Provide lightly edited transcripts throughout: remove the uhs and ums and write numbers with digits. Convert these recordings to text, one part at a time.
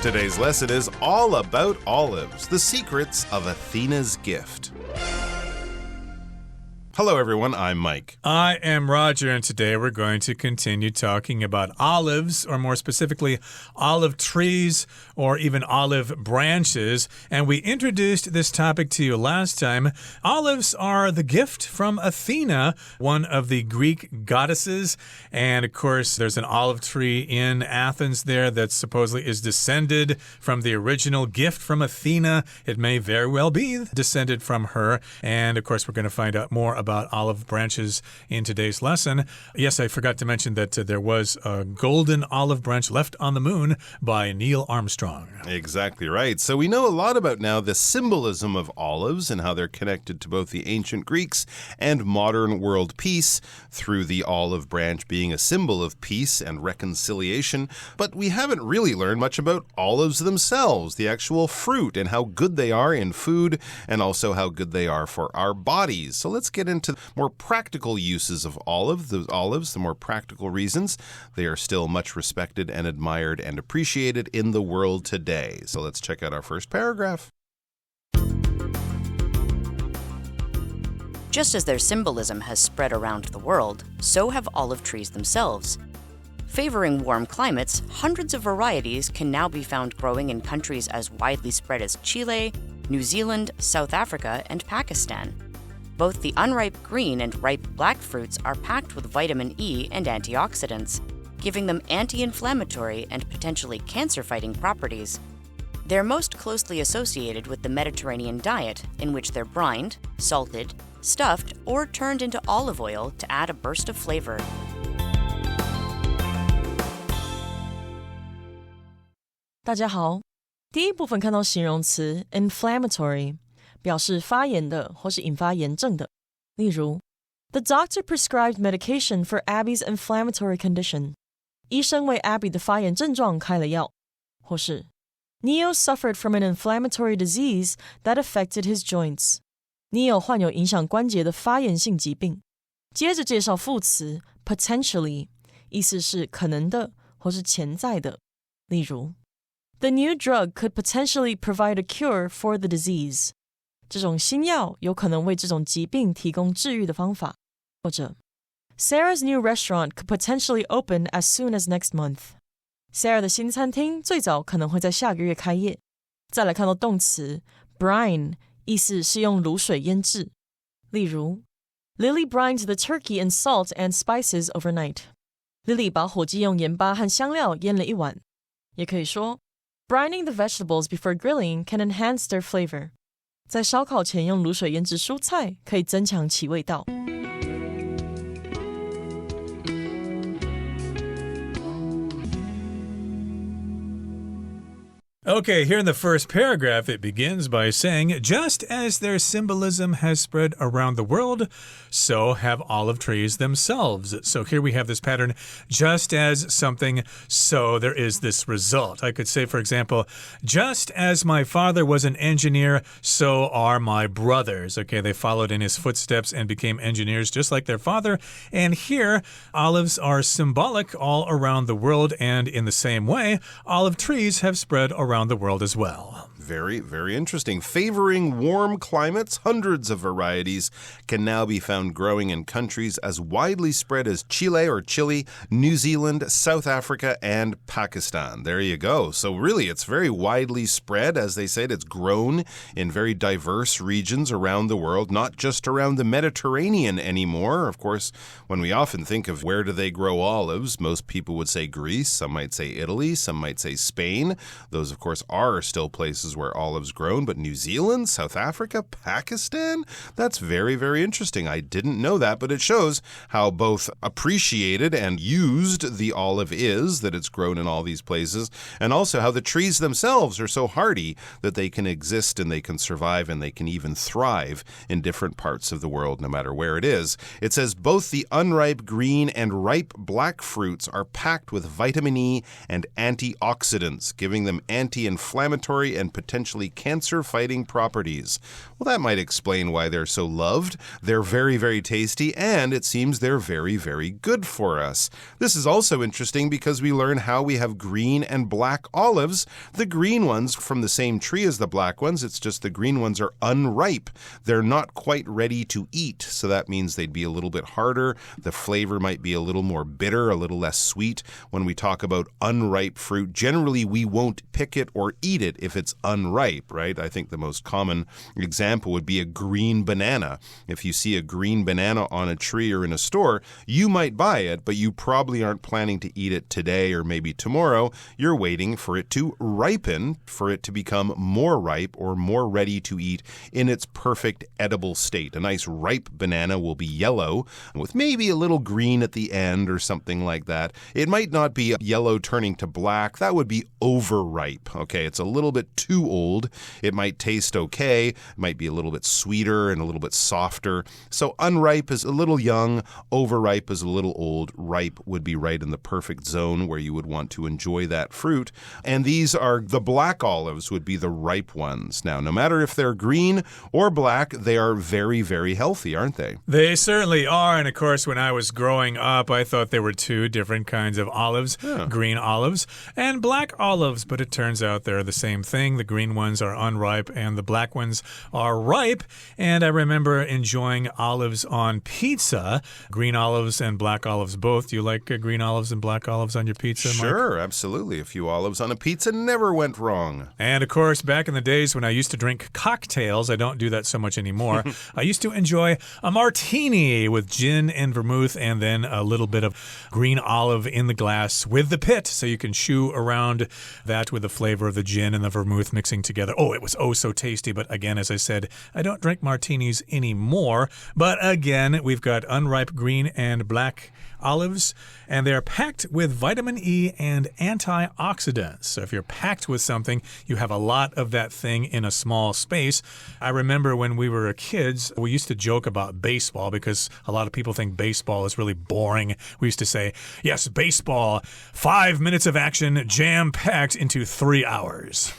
Today's lesson is all about olives, the secrets of Athena's gift. Hello, everyone. I'm Mike. I am Roger, and today we're going to continue talking about olives, or more specifically, olive trees, or even olive branches. And we introduced this topic to you last time. Olives are the gift from Athena, one of the Greek goddesses. And, of course, there's an olive tree in Athens there that supposedly is descended from the original gift from Athena. It may very well be descended from her. And, of course, we're going to find out more about olive branches in today's lesson. Yes, I forgot to mention that there was a golden olive branch left on the moon by Neil Armstrong. Exactly right. So we know a lot about now the symbolism of olives and how they're connected to both the ancient Greeks and modern world peace through the olive branch being a symbol of peace and reconciliation. But we haven't really learned much about olives themselves, the actual fruit, and how good they are in food and also how good they are for our bodies. So let's get into more practical uses of olives, the more practical reasons. They are still much respected and admired and appreciated in the world today. So let's check out our first paragraph. Just as their symbolism has spread around the world, so have olive trees themselves. Favoring warm climates, hundreds of varieties can now be found growing in countries as widely spread as Chile, New Zealand, South Africa, and Pakistan. Both the unripe green and ripe black fruits are packed with vitamin E and antioxidants, giving them anti-inflammatory and potentially cancer-fighting properties. They're most closely associated with the Mediterranean diet, in which they're brined, salted, stuffed, or turned into olive oil to add a burst of flavor. 大家好，第一部分看到形容词 inflammatory， 表示发炎的或是引发炎症的。例如 The doctor prescribed medication for Abby's inflammatory condition. 医生为 Abby 的发炎症状开了药。或是 Neo suffered from an inflammatory disease that affected his joints. Neo 患有影响关节的发炎性疾病。接着介绍副词 potentially， 意思是可能的或是潜在的。例如 The new drug could potentially provide a cure for the disease. 这种新药有可能为这种疾病提供治愈的方法。或者 Sarah's new restaurant could potentially open as soon as next month. Sarah 的新餐厅最早可能会在下个月开业。再来看到动词 brine， 意思是用卤水腌制。例如 Lily brined the turkey in salt and spices overnight. Lily 把火鸡用盐巴和香料腌了一晚。也可以说Brining the vegetables before grilling can enhance their flavor. 在烧烤前用卤水腌制蔬菜可以增强其味道。Okay, here in the first paragraph, it begins by saying, just as their symbolism has spread around the world, so have olive trees themselves. So here we have this pattern, just as something, so there is this result. I could say, for example, just as my father was an engineer, so are my brothers. Okay, they followed in his footsteps and became engineers just like their father. And here, olives are symbolic all around the world, and in the same way, olive trees have spread around the world as well. Very, very interesting. Favoring warm climates, hundreds of varieties can now be found growing in countries as widely spread as Chile, New Zealand, South Africa, and Pakistan. There you go. So really, it's very widely spread. As they said, it's grown in very diverse regions around the world, not just around the Mediterranean anymore. Of course, when we often think of where do they grow olives, most people would say Greece, some might say Italy, some might say Spain. Those, of course, are still places where olives grown, but New Zealand, South Africa, Pakistan, that's very, very interesting. I didn't know that, but it shows how both appreciated and used the olive is, that it's grown in all these places, and also how the trees themselves are so hardy that they can exist and they can survive and they can even thrive in different parts of the world, no matter where it is. It says both the unripe green and ripe black fruits are packed with vitamin E and antioxidants, giving them anti-inflammatory and potentially cancer-fighting properties. Well, that might explain why they're so loved. They're very, very tasty, and it seems they're very, very good for us. This is also interesting because we learn how we have green and black olives. The green ones from the same tree as the black ones, it's just the green ones are unripe. They're not quite ready to eat, so that means they'd be a little bit harder. The flavor might be a little more bitter, a little less sweet. When we talk about unripe fruit, generally we won't pick it or eat it if it's unripe, right? I think the most common example would be a green banana. If you see a green banana on a tree or in a store, you might buy it, but you probably aren't planning to eat it today or maybe tomorrow. You're waiting for it to ripen, for it to become more ripe or more ready to eat in its perfect edible state. A nice ripe banana will be yellow with maybe a little green at the end or something like that. It might not be yellow turning to black. That would be overripe. Okay, it's a little bit too old. It might taste okay. It might be a little bit sweeter and a little bit softer. So unripe is a little young. Overripe is a little old. Ripe would be right in the perfect zone where you would want to enjoy that fruit. And these are the black olives would be the ripe ones. Now, no matter if they're green or black, they are very, very healthy, aren't they? They certainly are. And of course, when I was growing up, I thought there were two different kinds of olives, green olives and black olives. But it turns out they're the same thing. The green ones are unripe and the black ones are ripe. And I remember enjoying olives on pizza, green olives and black olives both. Do you like green olives and black olives on your pizza, Mike? Sure, absolutely. A few olives on a pizza never went wrong. And of course, back in the days when I used to drink cocktails, I don't do that so much anymore. I used to enjoy a martini with gin and vermouth and then a little bit of green olive in the glass with the pit so you can chew around that with the flavor of the gin and the vermouth mixing together. Oh, it was oh so tasty. But again, as I said, I don't drink martinis anymore. But again, we've got unripe green and black olives, and they're packed with vitamin E and antioxidants. So if you're packed with something, you have a lot of that thing in a small space. I remember when we were kids, we used to joke about baseball because a lot of people think baseball is really boring. We used to say, yes, baseball, 5 minutes of action jam-packed into 3 hours.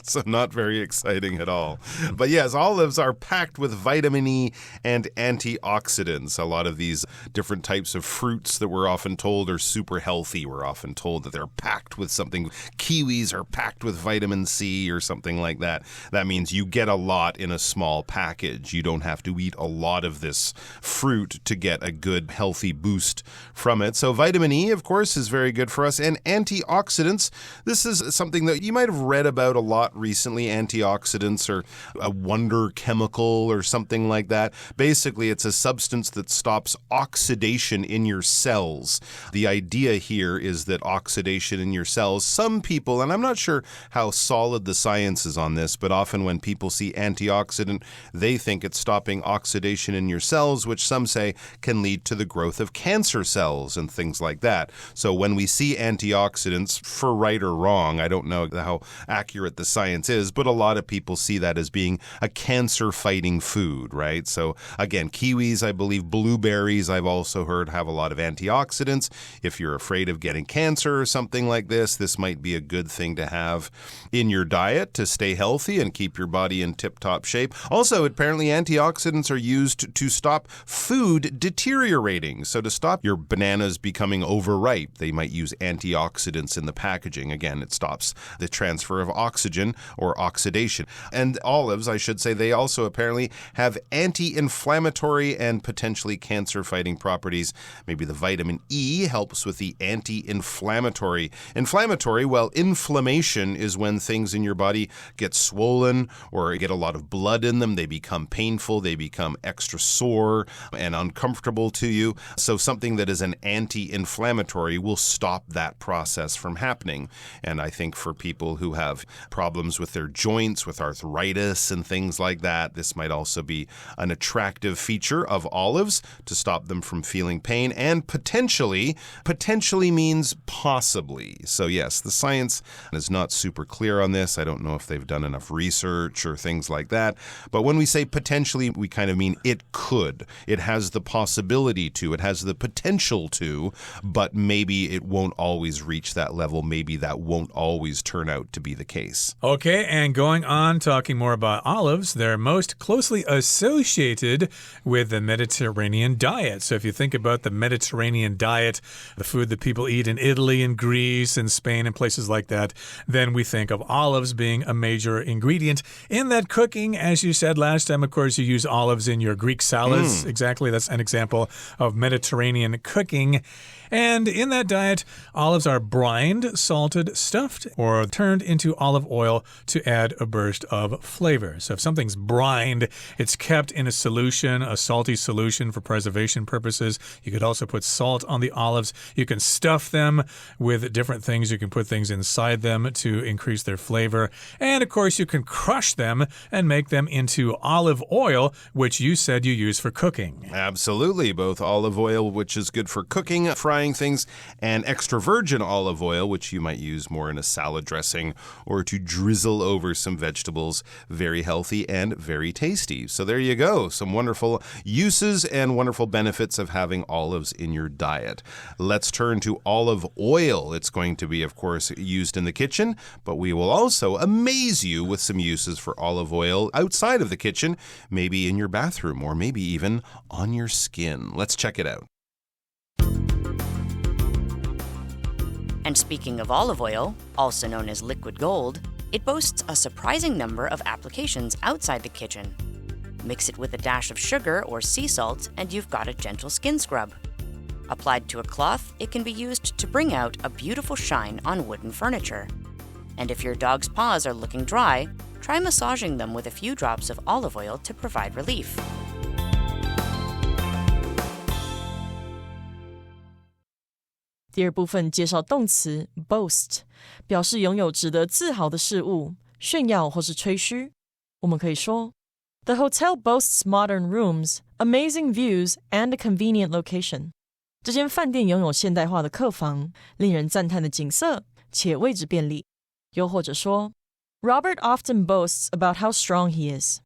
So not very exciting at all. But yes, olives are packed with vitamin E and antioxidants. A lot of these different types of fruits that we're often told are super healthy. We're often told that they're packed with something. Kiwis are packed with vitamin C or something like that. That means you get a lot in a small package. You don't have to eat a lot of this fruit to get a good, healthy boost from it. So vitamin E, of course, is very good for us. And antioxidants, this is something that you might have read about a lot recently. Antioxidants are a wonder chemical or something like that. Basically, it's a substance that stops oxidation in your cells. The idea here is that oxidation in your cells, some people, and I'm not sure how solid the science is on this, but often when people see antioxidant, they think it's stopping oxidation in your cells, which some say can lead to the growth of cancer cells and things like that. So when we see antioxidants, for right or wrong, I don't know how accurate the science is, but a lot of people see that as being a cancer-fighting food, right? So again, kiwis, I believe, blueberries, I've also heard have a lot of antioxidants. If you're afraid of getting cancer or something like this might be a good thing to have in your diet to stay healthy and keep your body in tip-top shape. Also, apparently antioxidants are used to stop food deteriorating. So to stop your bananas becoming overripe, they might use antioxidants in the packaging. Again, it stops the transfer of oxygen or oxidation. And olives, I should say, they also apparently have anti-inflammatory and potentially cancer-fighting properties. Maybe the vitamin E helps with the anti-inflammatory. Inflammatory, well, inflammation is when things in your body get swollen or get a lot of blood in them. They become painful. They become extra sore and uncomfortable to you. So something that is an anti-inflammatory will stop that process from happening. And I think for people who have problems with their joints, with arthritis and things like that, this might also be an attractive feature of olives to stop them from feeling pain, and potentially. Potentially means possibly. So yes, the science is not super clear on this. I don't know if they've done enough research or things like that. But when we say potentially, we kind of mean it could. It has the possibility to. It has the potential to, but maybe it won't always reach that level. Maybe that won't always turn out to be the case. Okay, and going on, talking more about olives, they're most closely associated with the Mediterranean diet. So if you think about the Mediterranean diet, the food that people eat in Italy and Greece and Spain and places like that, then we think of olives being a major ingredient in that cooking. As you said last time, of course, you use olives in your Greek salads. Exactly, that's an example of Mediterranean cooking. And in that diet, olives are brined, salted, stuffed, or turned into olive oil to add a burst of flavor. So if something's brined, it's kept in a solution, a salty solution for preservation purposes. You could also put salt on the olives. You can stuff them with different things. You can put things inside them to increase their flavor. And of course, you can crush them and make them into olive oil, which you said you use for cooking. Absolutely. Both olive oil, which is good for cooking, frying things, and extra virgin olive oil, which you might use more in a salad dressing or to drizzle over some vegetables. Very healthy and very tasty. So there you go. Some wonderful uses and wonderful benefits of having olives in your diet. Let's turn to olive oil. It's going to be, of course, used in the kitchen, but we will also amaze you with some uses for olive oil outside of the kitchen, maybe in your bathroom or maybe even on your skin. Let's check it out. And speaking of olive oil, also known as liquid gold, it boasts a surprising number of applications outside the kitchen. Mix it with a dash of sugar or sea salt, and you've got a gentle skin scrub. Applied to a cloth, it can be used to bring out a beautiful shine on wooden furniture. And if your dog's paws are looking dry, try massaging them with a few drops of olive oil to provide relief. 第二部分介绍动词 boast， 表示拥有值得自豪的事物，炫耀或是吹嘘。我们可以说 The hotel boasts modern rooms, amazing views, and a convenient location. 这间饭店拥有现代化的客房，令人赞叹的景色，且位置便利。又或者说 Robert often boasts about how strong he is.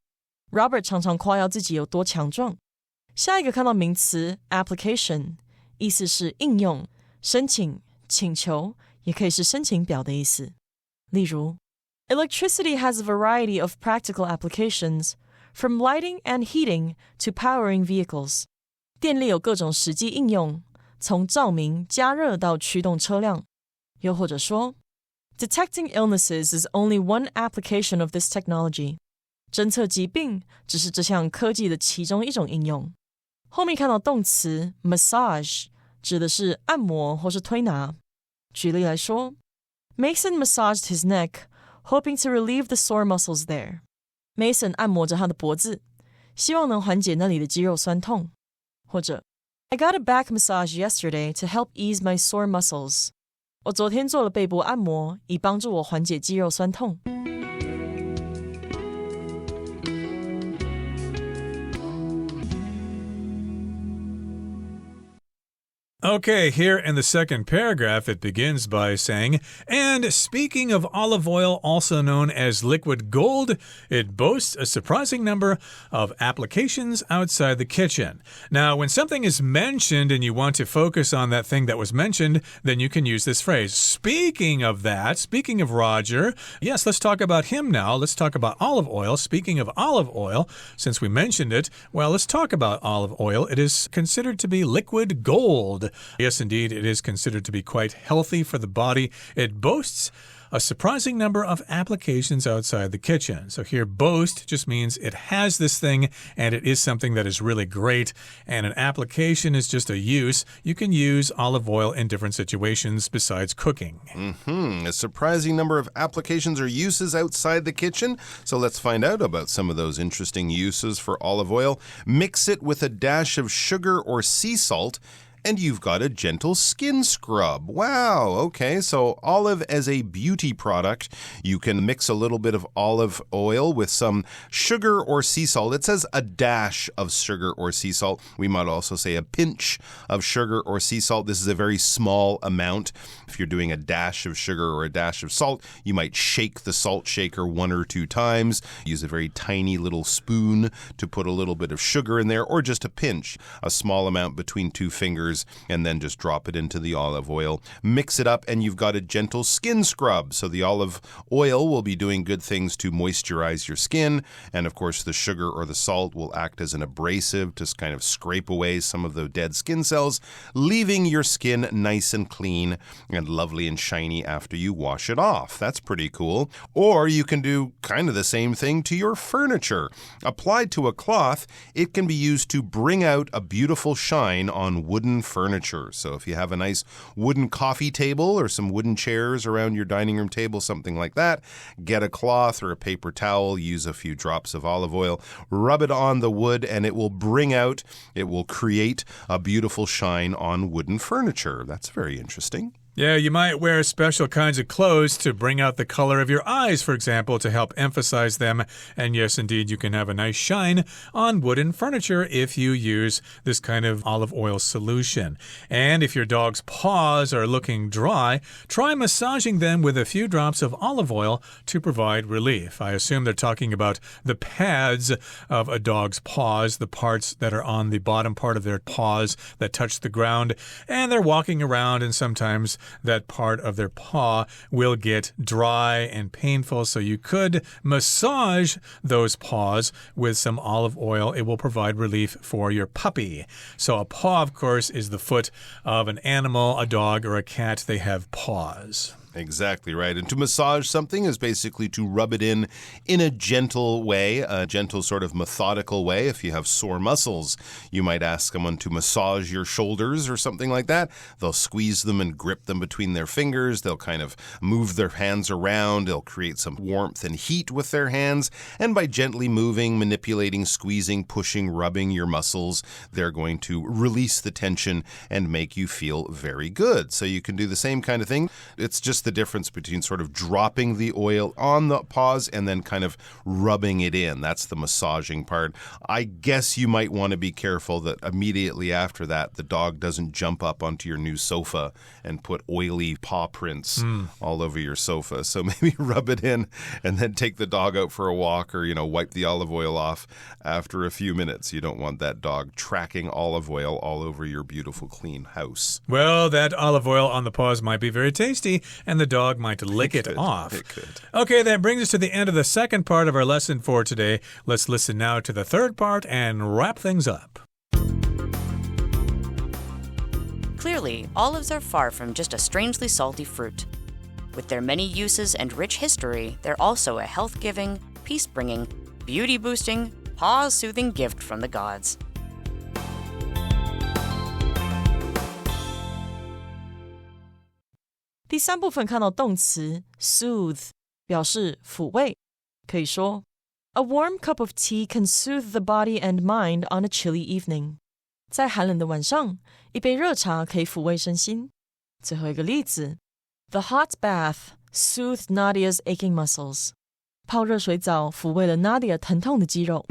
Robert 常常夸耀自己有多强壮。下一个看到名词 application， 意思是应用。申请、请求也可以是申请表的意思。例如 Electricity has a variety of practical applications, from lighting and heating to powering vehicles. 电力有各种实际应用，从照明、加热到驱动车辆。又或者说 Detecting illnesses is only one application of this technology. 侦测疾病只是这项科技的其中一种应用。后面看到动词 massage，指的是按摩或是推拿。举例来说 Mason massaged his neck, hoping to relieve the sore muscles there. Mason 按摩着他的脖子，希望能缓解那里的肌肉酸痛。或者 I got a back massage yesterday to help ease my sore muscles. 我昨天做了背部按摩，以帮助我缓解肌肉酸痛。Okay, here in the second paragraph, it begins by saying, and speaking of olive oil, also known as liquid gold, it boasts a surprising number of applications outside the kitchen. Now, when something is mentioned and you want to focus on that thing that was mentioned, then you can use this phrase. Speaking of that, speaking of Roger, yes, let's talk about him now. Let's talk about olive oil. Speaking of olive oil, since we mentioned it, well, let's talk about olive oil. It is considered to be liquid gold. Yes, indeed, it is considered to be quite healthy for the body. It boasts a surprising number of applications outside the kitchen. So here, boast just means it has this thing and it is something that is really great. And an application is just a use. You can use olive oil in different situations besides cooking. A surprising number of applications or uses outside the kitchen. So let's find out about some of those interesting uses for olive oil. Mix it with a dash of sugar or sea salt, And you've got a gentle skin scrub. Wow, okay, so olive as a beauty product. You can mix a little bit of olive oil with some sugar or sea salt. It says a dash of sugar or sea salt. We might also say a pinch of sugar or sea salt. This is a very small amount. If you're doing a dash of sugar or a dash of salt, you might shake the salt shaker 1 or 2 times. Use a very tiny little spoon to put a little bit of sugar in there, or just a pinch, a small amount between 2 fingers, and then just drop it into the olive oil. Mix it up, and you've got a gentle skin scrub. So the olive oil will be doing good things to moisturize your skin, and of course the sugar or the salt will act as an abrasive to kind of scrape away some of the dead skin cells, leaving your skin nice and clean and lovely and shiny after you wash it off. That's pretty cool. Or you can do kind of the same thing to your furniture. Applied to a cloth, it can be used to bring out a beautiful shine on wooden furniture. So if you have a nice wooden coffee table or some wooden chairs around your dining room table, something like that, get a cloth or a paper towel, use a few drops of olive oil, rub it on the wood, and it will create a beautiful shine on wooden furniture. That's very interesting. Yeah, you might wear special kinds of clothes to bring out the color of your eyes, for example, to help emphasize them. And yes, indeed, you can have a nice shine on wooden furniture if you use this kind of olive oil solution. And if your dog's paws are looking dry, try massaging them with a few drops of olive oil to provide relief. I assume they're talking about the pads of a dog's paws, the parts that are on the bottom part of their paws that touch the ground. And they're walking around, and sometimes that part of their paw will get dry and painful, so you could massage those paws with some olive oil. It will provide relief for your puppy. So a paw, of course, is the foot of an animal, a dog or a cat. They have paws. Exactly right. And to massage something is basically to rub it in a gentle way, a gentle sort of methodical way. If you have sore muscles, you might ask someone to massage your shoulders or something like that. They'll squeeze them and grip them between their fingers. They'll kind of move their hands around. They'll create some warmth and heat with their hands. And by gently moving, manipulating, squeezing, pushing, rubbing your muscles, they're going to release the tension and make you feel very good. So you can do the same kind of thing. It's just the difference between sort of dropping the oil on the paws and then kind of rubbing it in. That's the massaging part. I guess you might want to be careful that immediately after that, the dog doesn't jump up onto your new sofa and put oily paw prints all over your sofa. So maybe rub it in and then take the dog out for a walk, or, wipe the olive oil off after a few minutes. You don't want that dog tracking olive oil all over your beautiful, clean house. Well, that olive oil on the paws might be very tasty, and the dog might lick it off. It could. Okay, that brings us to the end of the second part of our lesson for today. Let's listen now to the third part and wrap things up. Clearly, olives are far from just a strangely salty fruit. With their many uses and rich history, they're also a health-giving, peace-bringing, beauty-boosting, paw-soothing gift from the gods.第3部分看到动词 soothe 表示抚慰，可以说 A warm cup of tea can soothe the body and mind on a chilly evening. 在寒冷的晚上，一杯热茶可以抚慰身心。最后一个例子 The hot bath soothed Nadia's aching muscles. 泡热水澡抚慰了 Nadia 疼痛的肌肉。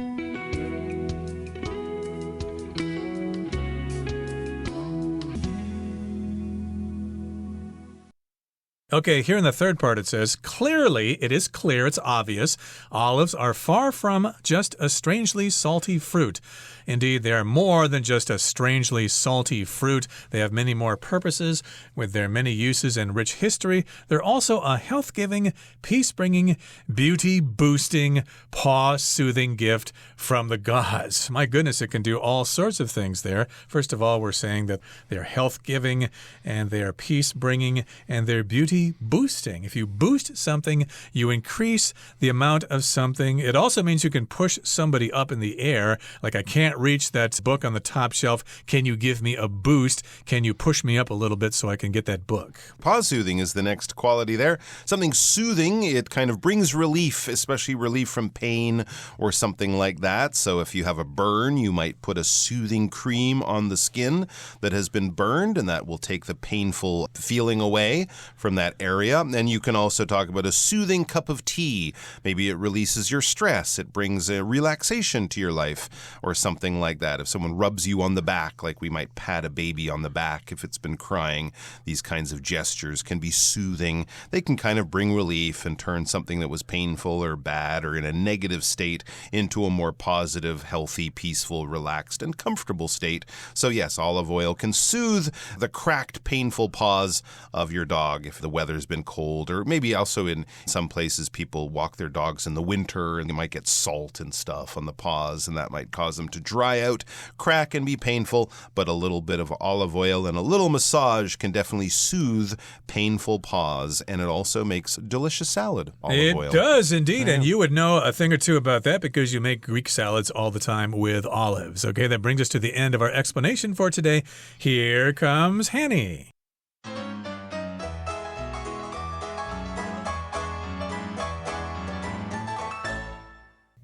Okay, here in the third part it says, clearly, it is clear, it's obvious, olives are far from just a strangely salty fruit. Indeed, they are more than just a strangely salty fruit. They have many more purposes. With their many uses and rich history, they're also a health-giving, peace-bringing, beauty-boosting, paw-soothing gift from the gods. My goodness, it can do all sorts of things there. First of all, we're saying that they're health-giving, and they are peace-bringing, and they're beauty-boosting. If you boost something, you increase the amount of something. It also means you can push somebody up in the air. Like, I can't reach that book on the top shelf. Can you give me a boost? Can you push me up a little bit so I can get that book? Pause soothing is the next quality there. Something soothing, it kind of brings relief, especially relief from pain or something like that. So if you have a burn, you might put a soothing cream on the skin that has been burned, and that will take the painful feeling away from that area. And you can also talk about a soothing cup of tea. Maybe it releases your stress. It brings a relaxation to your life or something like that. If someone rubs you on the back, like we might pat a baby on the back if it's been crying, these kinds of gestures can be soothing. They can kind of bring relief and turn something that was painful or bad or in a negative state into a more positive, healthy, peaceful, relaxed, and comfortable state. So yes, olive oil can soothe the cracked, painful paws of your dog if the weather's been cold, or maybe also in some places people walk their dogs in the winter and they might get salt and stuff on the paws, and that might cause them to dry out, crack, and be painful. But a little bit of olive oil and a little massage can definitely soothe painful paws, and it also makes delicious salad. Olive oil. It does indeed, and you would know a thing or two about that because you make Greek salads all the time with olives. Okay, that brings us to the end of our explanation for today. Here comes Hanny.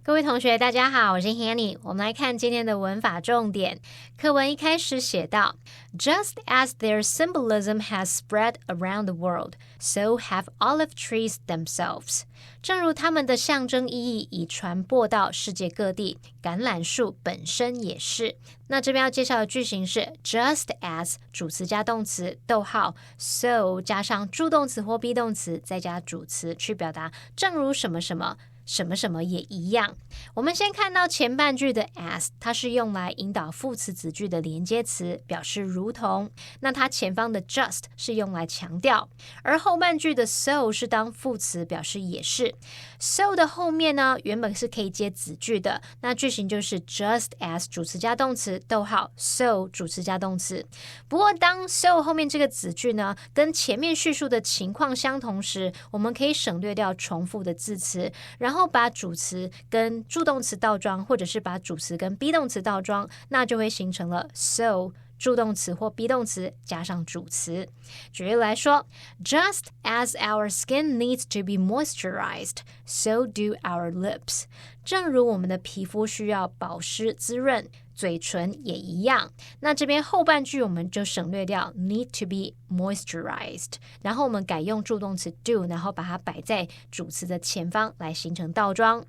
各位同学大家好，我是 Hanny。 我们来看今天的文法重点。课文一开始写到 Just as their symbolism has spread around the world, so have olive trees themselves. 正如他们的象征意义已传播到世界各地，橄榄树本身也是。那这边要介绍的句型是 Just as 主词加动词，逗号 so 加上助动词或 be 动词，再加主词，去表达正如什么什么什么什么也一样。我们先看到前半句的 as， 它是用来引导副词子句的连接词，表示如同。那它前方的 just 是用来强调，而后半句的 so 是当副词，表示也是。so 的后面呢，原本是可以接子句的，那句型就是 just as 主词加动词，逗号 so 主词加动词。不过当 so 后面这个子句呢，跟前面叙述的情况相同时，我们可以省略掉重复的字词，然后把主词跟助动词倒装，或者是把主词跟 be 动词倒装，那就会形成了 so助动词或 be 动词加上主词。举例来说 Just as our skin needs to be moisturized, so do our lips. 正如我们的皮肤需要保湿滋润，嘴唇也一样。那这边后半句我们就省略掉 need to be moisturized， 然后我们改用助动词 do， 然后把它摆在主词的前方来形成倒装。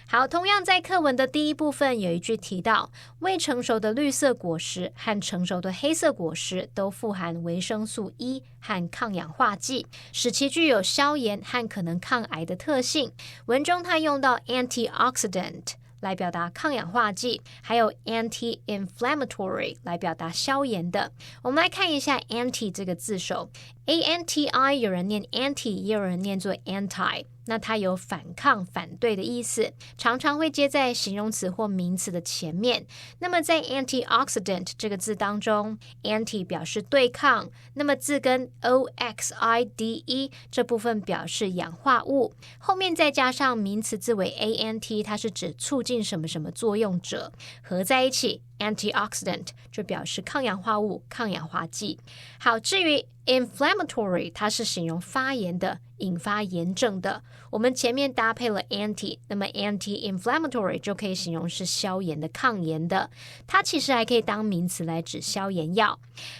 好，同样在课文的第一部分有一句提到，未成熟的绿色果实和成熟的黑色果实都富含维生素 E 和抗氧化剂，使其具有消炎和可能抗癌的特性。文中它用到 antioxidant来表达抗氧化剂，还有 anti-inflammatory 来表达消炎的。我们来看一下 anti 这个字首， anti 有人念 anti， 也有人念作 anti， 那它有反抗反对的意思，常常会接在形容词或名词的前面。那么在 antioxidant 这个字当中， anti 表示对抗，那么字根 oxide 这部分表示氧化物，后面再加上名词字尾 ant， 它是指促进什么什么作用者，合在一起antioxidant 就表示抗氧化物、抗氧化剂。好，至于 inflammatory 它是形容发炎的、引发炎症的，我们前面搭配了 anti， 那么 anti-inflammatory 就可以形容是消炎的、抗炎的，它其实还可以当名词来指消炎药。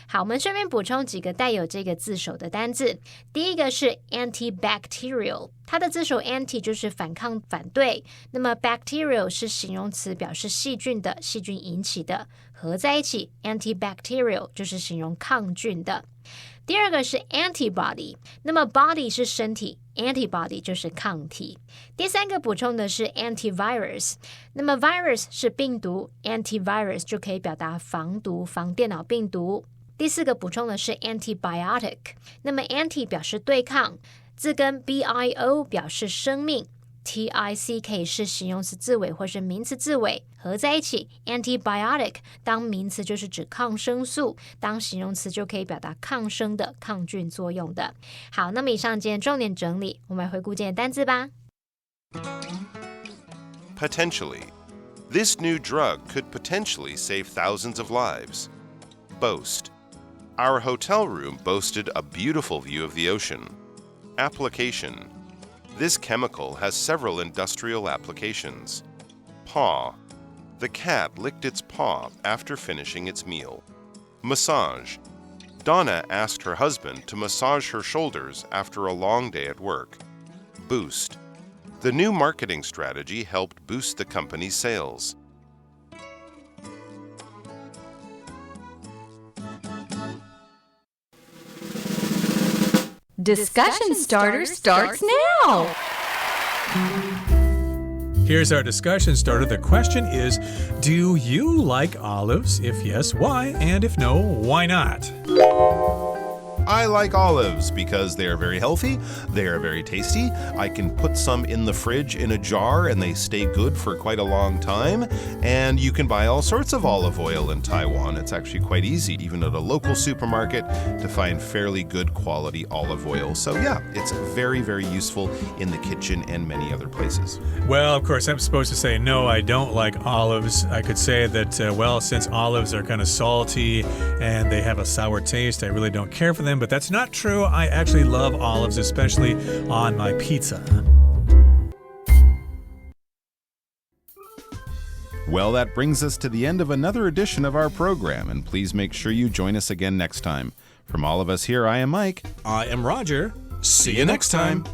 好，我们顺便补充几个带有这个字首的单字。第一个是 antibacterial， 它的字首 anti 就是反抗、反对，那么 bacterial 是形容词，表示细菌的、细菌引起的，合在一起 antibacterial 就是形容抗菌的。第二个是 antibody， 那么 body 是身体， antibody 就是抗体。第三个补充的是 antivirus， 那么 virus 是病毒， antivirus 就可以表达防毒、防电脑病毒。第四个补充的是 antibiotic， 那么 anti 表示对抗，字根 bio 表示生命， tic 可以是形容词字尾或是名词字尾，合在一起 antibiotic 当名词就是指抗生素，当形容词就可以表达抗生的、抗菌作用的。好，那么以上今天重点整理，我们来回顾今天的单字吧。Potentially. This new drug could potentially save thousands of lives. Boast. Our hotel room boasted a beautiful view of the ocean. Application. This chemical has several industrial applications. Paw. The cat licked its paw after finishing its meal. Massage. Donna asked her husband to massage her shoulders after a long day at work. Boost. The new marketing strategy helped boost the company's sales. Discussion starter starts now. Here's our discussion starter. The question is, do you like olives? If yes, why? And if no, why not? I like olives because they are very healthy, they are very tasty. I can put some in the fridge in a jar and they stay good for quite a long time. And you can buy all sorts of olive oil in Taiwan. It's actually quite easy, even at a local supermarket, to find fairly good quality olive oil. So yeah, it's very, very useful in the kitchen and many other places. Well, of course, I'm supposed to say, no, I don't like olives. I could say that, well, since olives are kind of salty and they have a sour taste, I really don't care for them. But that's not true. I actually love olives, especially on my pizza. Well, that brings us to the end of another edition of our program, and please make sure you join us again next time. From all of us here, I am Mike. I am Roger. See you next time.